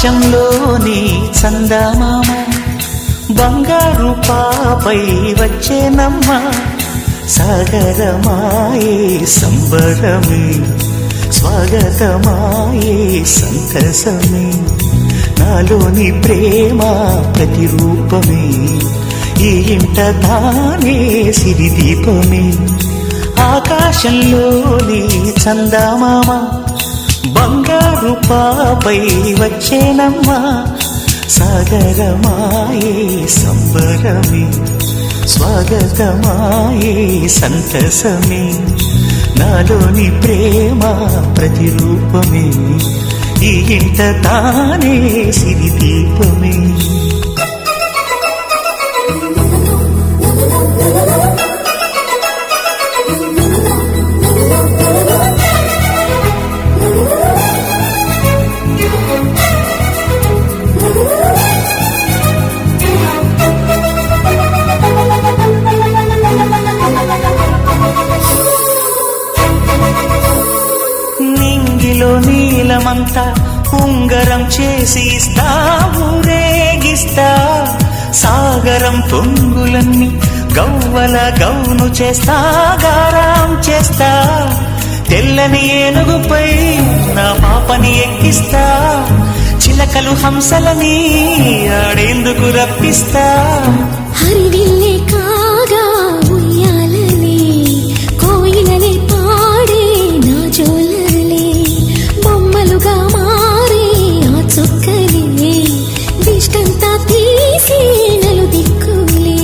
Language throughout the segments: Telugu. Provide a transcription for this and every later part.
ఆకాశంలోని చందమామ బంగారు పాపై వచ్చేనమ్మ సాగరమాయే సంబరమే స్వాగతమాయే సంతసమే నాలోని ప్రేమ ప్రతిరూపమే ఈ ఇంట తానే సిరిదీపమే ఆకాశంలోని చందమామ బంగారు పాపై వచ్చేనమ్మా సాగరమాయే సంబరమే స్వాగతమాయే సంతసమే నాలోని ప్రేమ ప్రతిరూపమే ఈ ఇంట తానే సిరిదీపమే నీలమంతా ఉంగరం చేసి ఇస్తా ఊరేగిస్తా సాగరం పొంగులన్నీ గవ్వల గౌను చేస్తా గారం చేస్తా తెల్లని ఏనుగుపై నా పాపని ఎక్కిస్తా చిలకలు హంసలని ఆడేందుకు రప్పిస్తా హరివిల్లే కాగా ఉయ్యాలనే కోయిలనే పాడే నా జోలలే బొమ్మలుగా మారే ఆ చుక్కలే దిష్టంతా తీసి నలు దిక్కులే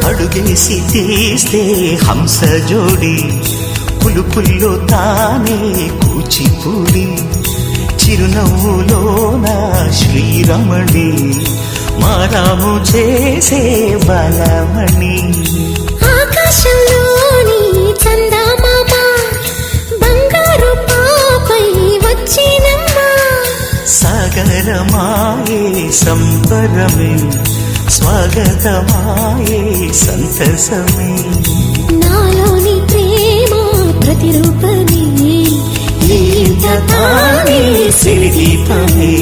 అడుగేసి తీస్తే హంస జోడి పులుపుల్లో తానే కూచిపూడి చిరునవ్వులోన శ్రీరమణి మారాము చేసే బలమణి ఆకాశంలోని చందమామ బంగారు పాపై వచ్చినమ్మా సాగరమాయే సంబరమే స్వాగతమాయే సంతసమే నాలోని ప్రేమ ప్రతిరూపమే ఈ ఇంట తానే సిరిదీపమే